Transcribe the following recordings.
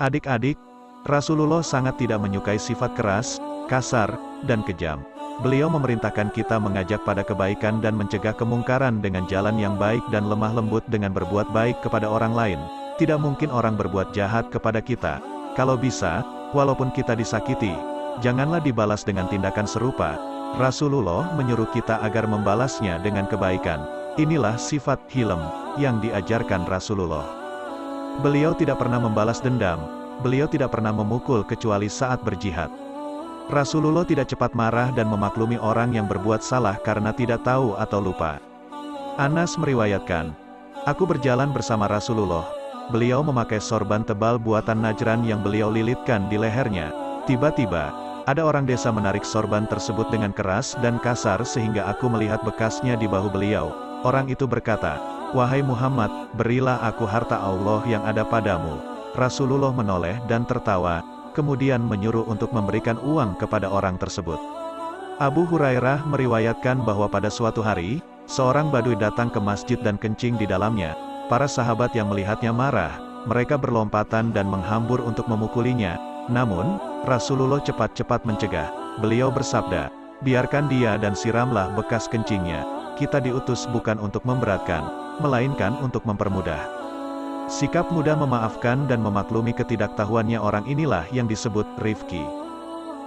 Adik-adik, Rasulullah sangat tidak menyukai sifat keras, kasar, dan kejam. Beliau memerintahkan kita mengajak pada kebaikan dan mencegah kemungkaran dengan jalan yang baik dan lemah lembut dengan berbuat baik kepada orang lain. Tidak mungkin orang berbuat jahat kepada kita. Kalau bisa, walaupun kita disakiti, janganlah dibalas dengan tindakan serupa. Rasulullah menyuruh kita agar membalasnya dengan kebaikan. Inilah sifat hilm yang diajarkan Rasulullah. Beliau tidak pernah membalas dendam. Beliau tidak pernah memukul kecuali saat berjihad. Rasulullah tidak cepat marah dan memaklumi orang yang berbuat salah karena tidak tahu atau lupa. Anas meriwayatkan, "Aku berjalan bersama Rasulullah. Beliau memakai sorban tebal buatan Najran yang beliau lilitkan di lehernya. Tiba-tiba, ada orang desa menarik sorban tersebut dengan keras dan kasar sehingga aku melihat bekasnya di bahu beliau. Orang itu berkata, 'Wahai Muhammad, berilah aku harta Allah yang ada padamu.' Rasulullah menoleh dan tertawa, kemudian menyuruh untuk memberikan uang kepada orang tersebut." Abu Hurairah meriwayatkan bahwa pada suatu hari, seorang badui datang ke masjid dan kencing di dalamnya. Para sahabat yang melihatnya marah, mereka berlompatan dan menghambur untuk memukulinya. Namun, Rasulullah cepat-cepat mencegah. Beliau bersabda, "Biarkan dia dan siramlah bekas kencingnya. Kita diutus bukan untuk memberatkan, melainkan untuk mempermudah." Sikap mudah memaafkan dan memaklumi ketidaktahuannya orang inilah yang disebut rifqi.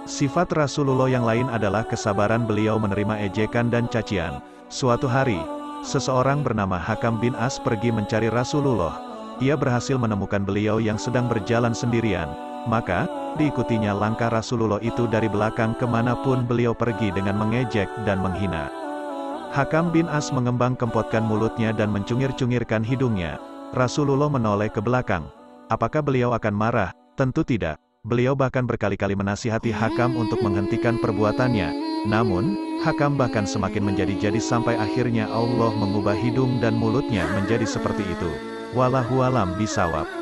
Sifat Rasulullah yang lain adalah kesabaran beliau menerima ejekan dan cacian. Suatu hari, seseorang bernama Hakam bin As pergi mencari Rasulullah. Ia berhasil menemukan beliau yang sedang berjalan sendirian. Maka, diikutinya langkah Rasulullah itu dari belakang kemanapun beliau pergi dengan mengejek dan menghina. Hakam bin As mengembang-kempotkan mulutnya dan mencungir-cungirkan hidungnya. Rasulullah menoleh ke belakang. Apakah beliau akan marah? Tentu tidak. Beliau bahkan berkali-kali menasihati Hakam untuk menghentikan perbuatannya. Namun, Hakam bahkan semakin menjadi-jadi sampai akhirnya Allah mengubah hidung dan mulutnya menjadi seperti itu. Wallahu a'lam bishawab.